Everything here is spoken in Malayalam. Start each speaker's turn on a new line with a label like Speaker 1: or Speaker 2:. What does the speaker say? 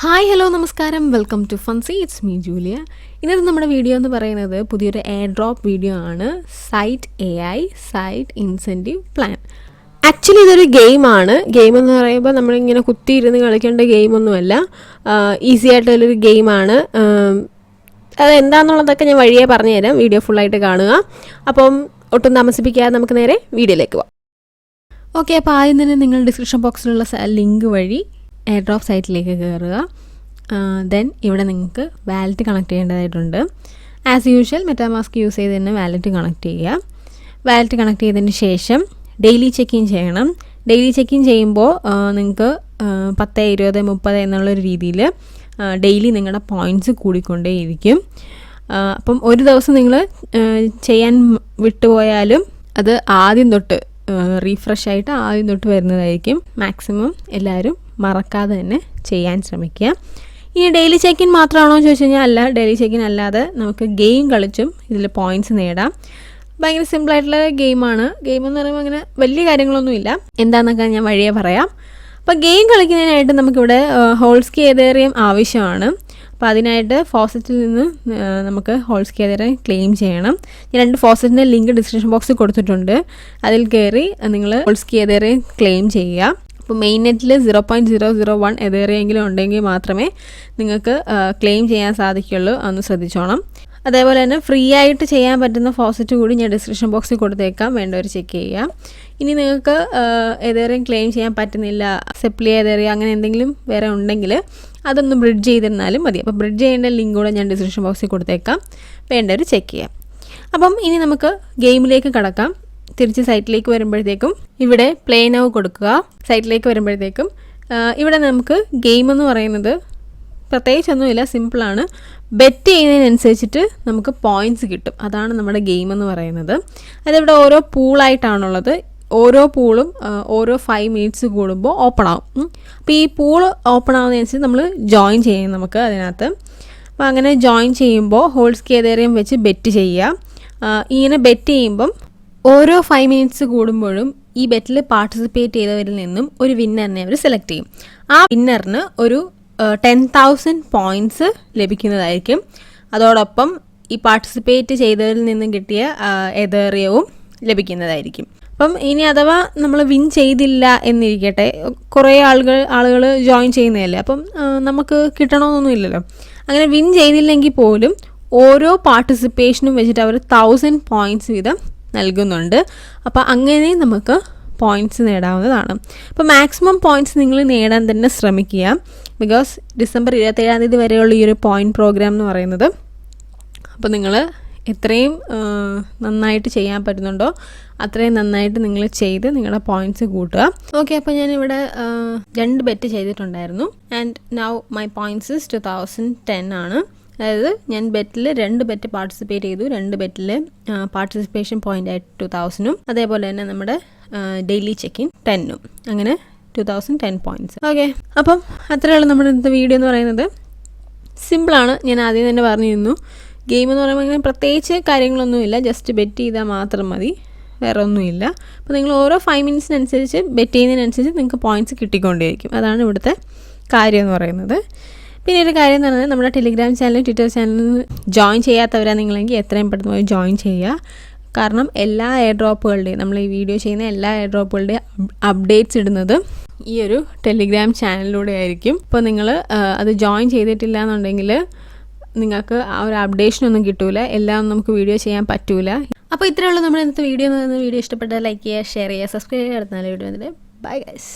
Speaker 1: ഹായ് ഹലോ നമസ്കാരം welcome to Funsy it's me Julia. ഇന്നത്തെ നമ്മുടെ വീഡിയോ എന്ന് പറയുന്നത് പുതിയൊരു എയർ ഡ്രോപ്പ് വീഡിയോ ആണ്. Site AI site incentive plan. Actually ഇതൊരു ഗെയിമാണ്. ഗെയിം എന്ന് പറയുമ്പോൾ നമ്മളിങ്ങനെ കുത്തിയിരുന്ന് കളിക്കേണ്ട ഗെയിമൊന്നുമല്ല, ഈസി ആയിട്ടുള്ളൊരു ഗെയിമാണ്. അതെന്താണെന്നുള്ളതൊക്കെ ഞാൻ വഴിയേ പറഞ്ഞുതരാം. വീഡിയോ ഫുള്ളായിട്ട് കാണുക. അപ്പം ഒട്ടും താമസിപ്പിക്കാതെ നമുക്ക് നേരെ വീഡിയോയിലേക്ക് പോകാം. ഓക്കെ, അപ്പോൾ ആദ്യം തന്നെ നിങ്ങൾ ഡിസ്ക്രിപ്ഷൻ ബോക്സിലുള്ള ലിങ്ക് വഴി എയർ ഡ്രോപ്പ് സൈറ്റിലേക്ക് കയറുക. ദെൻ ഇവിടെ നിങ്ങൾക്ക് വാലറ്റ് കണക്ട് ചെയ്യേണ്ടതായിട്ടുണ്ട്. ആസ് യൂഷ്വൽ മെറ്റാമാസ്ക് യൂസ് ചെയ്ത് തന്നെ വാലറ്റ് കണക്ട് ചെയ്യുക. വാലറ്റ് കണക്ട് ചെയ്തതിന് ശേഷം ഡെയിലി ചെക്ക് ഇൻ ചെയ്യണം. ഡെയിലി ചെക്ക് ഇൻ ചെയ്യുമ്പോൾ നിങ്ങൾക്ക് 10, 20, 30 എന്നുള്ളൊരു രീതിയിൽ ഡെയിലി നിങ്ങളുടെ പോയിൻറ്റ്സ് കൂടിക്കൊണ്ടേയിരിക്കും. അപ്പം ഒരു ദിവസം നിങ്ങൾ ചെയ്യാൻ വിട്ടുപോയാലും അത് ആദ്യം തൊട്ട് റീഫ്രഷ് ആയിട്ട് ആദ്യം തൊട്ട് വരുന്നതായിരിക്കും. മാക്സിമം എല്ലാവരും മറക്കാതെ തന്നെ ചെയ്യാൻ ശ്രമിക്കുക. ഇനി ഡെയിലി ചെക്ക് ഇൻ മാത്രമാണോ എന്ന് ചോദിച്ചു കഴിഞ്ഞാൽ അല്ല. ഡെയിലി ചെക്ക് ഇൻ അല്ലാതെ നമുക്ക് ഗെയിം കളിച്ചും ഇതിൽ പോയിൻറ്റ്സ് നേടാം. ഭയങ്കര സിമ്പിളായിട്ടുള്ള ഗെയിമാണ്. ഗെയിം എന്ന് പറയുമ്പോൾ അങ്ങനെ വലിയ കാര്യങ്ങളൊന്നുമില്ല. എന്താണെന്നൊക്കെ ഞാൻ വഴിയേ പറയാം. അപ്പോൾ ഗെയിം കളിക്കുന്നതിനായിട്ട് നമുക്കിവിടെ ഹോൾസ്കി ഏതേറിയം ആവശ്യമാണ്. അപ്പോൾ അതിനായിട്ട് ഫോസറ്റിൽ നിന്ന് നമുക്ക് ഹോൾസ്കി ഏതേറിയം ക്ലെയിം ചെയ്യണം. ഞാൻ 2 ഫോസറ്റിൻ്റെ ലിങ്ക് ഡിസ്ക്രിപ്ഷൻ ബോക്സിൽ കൊടുത്തിട്ടുണ്ട്. അതിൽ കയറി നിങ്ങൾ ഹോൾസ്കി ഏതേറിയം ക്ലെയിം ചെയ്യുക. അപ്പോൾ മെയിൻ നെറ്റിൽ 0.001 ഏതേറിയെങ്കിലും ഉണ്ടെങ്കിൽ മാത്രമേ നിങ്ങൾക്ക് ക്ലെയിം ചെയ്യാൻ സാധിക്കുള്ളൂ. ഒന്ന് ശ്രദ്ധിച്ചോണം. അതേപോലെ തന്നെ ഫ്രീ ആയിട്ട് ചെയ്യാൻ പറ്റുന്ന ഫോസറ്റ് കൂടി ഞാൻ ഡിസ്ക്രിപ്ഷൻ ബോക്സിൽ കൊടുത്തേക്കാം, വേണ്ടവർ ചെക്ക് ചെയ്യാം. ഇനി നിങ്ങൾക്ക് ഏതേറിയം ക്ലെയിം ചെയ്യാൻ പറ്റുന്നില്ല, സെപ്ലി ഏതേറിയ അങ്ങനെ എന്തെങ്കിലും വേറെ ഉണ്ടെങ്കിൽ അതൊന്ന് ബ്രിഡ്ജ് ചെയ്തിരുന്നാലും മതി. അപ്പോൾ ബ്രിഡ്ജ് ചെയ്യേണ്ട ലിങ്ക് കൂടെ ഞാൻ ഡിസ്ക്രിപ്ഷൻ ബോക്സിൽ കൊടുത്തേക്കാം, വേണ്ടവർ ചെക്ക് ചെയ്യാം. അപ്പം ഇനി നമുക്ക് ഗെയിമിലേക്ക് കടക്കാം. തിരിച്ച് സൈറ്റിലേക്ക് വരുമ്പോഴത്തേക്കും ഇവിടെ പ്ലേ നൗ കൊടുക്കുക. സൈറ്റിലേക്ക് വരുമ്പോഴത്തേക്കും ഇവിടെ നമുക്ക് ഗെയിം എന്ന് പറയുന്നത് പ്രത്യേകിച്ചൊന്നുമില്ല, സിമ്പിളാണ്. ബെറ്റ് ചെയ്യുന്നതിനനുസരിച്ചിട്ട് നമുക്ക് പോയിൻറ്റ്സ് കിട്ടും. അതാണ് നമ്മുടെ ഗെയിം എന്ന് പറയുന്നത്. അതിവിടെ ഓരോ പൂളായിട്ടാണുള്ളത്. ഓരോ പൂളും ഓരോ 5 മിനിറ്റ്സ് കൂടുമ്പോൾ ഓപ്പൺ ആവും. അപ്പോൾ ഈ പൂൾ ഓപ്പൺ ആവുന്നതനുസരിച്ച് നമ്മൾ ജോയിൻ ചെയ്യും നമുക്ക് അതിനകത്ത്. അപ്പോൾ അങ്ങനെ ജോയിൻ ചെയ്യുമ്പോൾ ഹോൾസ്കി ഏതേറിയം വെച്ച് ബെറ്റ് ചെയ്യുക. ഇങ്ങനെ ബെറ്റ് ചെയ്യുമ്പം ഓരോ 5 മിനിറ്റ്സ് കൂടുമ്പോഴും ഈ ബെറ്റിൽ പാർട്ടിസിപ്പേറ്റ് ചെയ്തവരിൽ നിന്നും ഒരു വിന്നറിനെ അവർ സെലക്ട് ചെയ്യും. ആ വിന്നറിന് ഒരു 10,000 പോയിൻറ്റ്സ് ലഭിക്കുന്നതായിരിക്കും. അതോടൊപ്പം ഈ പാർട്ടിസിപ്പേറ്റ് ചെയ്തവരിൽ നിന്നും കിട്ടിയ ഏതേറിയവും ലഭിക്കുന്നതായിരിക്കും. അപ്പം ഇനി അഥവാ നമ്മൾ വിൻ ചെയ്തില്ല എന്നിരിക്കട്ടെ, കുറേ ആളുകൾ ജോയിൻ ചെയ്യുന്നതല്ലേ, അപ്പം നമുക്ക് കിട്ടണമെന്നൊന്നും ഇല്ലല്ലോ. അങ്ങനെ വിൻ ചെയ്തില്ലെങ്കിൽ പോലും ഓരോ പാർട്ടിസിപ്പേഷനും വെച്ചിട്ട് അവർ 1000 പോയിൻറ്റ്സ് വീതം നൽകുന്നുണ്ട്. അപ്പോൾ അങ്ങനെ നമുക്ക് പോയിൻറ്റ്സ് നേടാവുന്നതാണ്. അപ്പോൾ മാക്സിമം പോയിൻറ്റ്സ് നിങ്ങൾ നേടാൻ തന്നെ ശ്രമിക്കുക. ബിക്കോസ് ഡിസംബർ 27-ാം തീയതി വരെയുള്ള ഈ ഒരു പോയിൻറ്റ് പ്രോഗ്രാം എന്ന് പറയുന്നത്, അപ്പോൾ നിങ്ങൾ എത്രയും നന്നായിട്ട് ചെയ്യാൻ പറ്റുന്നുണ്ടോ അത്രയും നന്നായിട്ട് നിങ്ങൾ ചെയ്ത് നിങ്ങളുടെ പോയിൻറ്റ്സ് കൂട്ടുക. ഓക്കെ, അപ്പോൾ ഞാനിവിടെ 2 ബെറ്റ് ചെയ്തിട്ടുണ്ടായിരുന്നു. ആൻഡ് നൗ മൈ പോയിൻറ്റ്സ് 2010 ആണ്. അതായത് ഞാൻ ബെറ്റിൽ 2 ബെറ്റ് പാർട്ടിസിപ്പേറ്റ് ചെയ്തു. 2 ബെറ്റിൽ പാർട്ടിസിപ്പേഷൻ പോയിൻ്റ് ആയിട്ട് 2000-ഉം അതേപോലെ തന്നെ നമ്മുടെ ഡെയിലി ചെക്ക് ഇൻ 10-ഉം, അങ്ങനെ 2010 പോയിൻറ്റ്സ്. ഓക്കെ, അപ്പം അത്രയുള്ള നമ്മുടെ ഇന്നത്തെ വീഡിയോ എന്ന് പറയുന്നത്. സിമ്പിളാണ്. ഞാൻ ആദ്യം തന്നെ പറഞ്ഞിരുന്നു, ഗെയിം എന്ന് പറയുമ്പോൾ അങ്ങനെ പ്രത്യേകിച്ച് കാര്യങ്ങളൊന്നുമില്ല, ജസ്റ്റ് ബെറ്റ് ചെയ്താൽ മാത്രം മതി, വേറെ ഒന്നുമില്ല. അപ്പോൾ നിങ്ങൾ ഓരോ 5 മിനിറ്റ്സിനനുസരിച്ച് ബെറ്റ് ചെയ്യുന്നതിനനുസരിച്ച് നിങ്ങൾക്ക് പോയിൻറ്റ്സ് കിട്ടിക്കൊണ്ടേയിരിക്കും. അതാണ് ഇവിടുത്തെ കാര്യം എന്ന് പറയുന്നത്. പിന്നെ ഒരു കാര്യം എന്ന് പറയുന്നത്, നമ്മുടെ ടെലിഗ്രാം ചാനലും ട്വിറ്റർ ചാനലിൽ ജോയിൻ ചെയ്യാത്തവരാണ് നിങ്ങളെങ്കിൽ എത്രയും പെട്ടെന്ന് പോയി ജോയിൻ ചെയ്യുക. കാരണം എല്ലാ എയർ ഡ്രോപ്പുകളുടെയും, നമ്മൾ ഈ വീഡിയോ ചെയ്യുന്ന എല്ലാ എയർ ഡ്രോപ്പുകളുടെയും അപ്ഡേറ്റ്സ് ഇടുന്നത് ഈ ഒരു ടെലിഗ്രാം ചാനലിലൂടെ ആയിരിക്കും. ഇപ്പോൾ നിങ്ങൾ അത് ജോയിൻ ചെയ്തിട്ടില്ല എന്നുണ്ടെങ്കിൽ നിങ്ങൾക്ക് ആ ഒരു അപ്ഡേഷനൊന്നും കിട്ടൂല, എല്ലാം നമുക്ക് വീഡിയോ ചെയ്യാൻ പറ്റൂല. അപ്പോൾ ഇത്രയേ ഉള്ളൂ നമ്മുടെ ഇന്നത്തെ വീഡിയോ. വീഡിയോ ഇഷ്ടപ്പെട്ടാൽ ലൈക്ക് ചെയ്യുക, ഷെയർ ചെയ്യുക, സബ്സ്ക്രൈബ് ചെയ്യുക. അടുത്ത നല്ല വീഡിയോ വന്നിട്ട് ബൈ ഗൈസ്.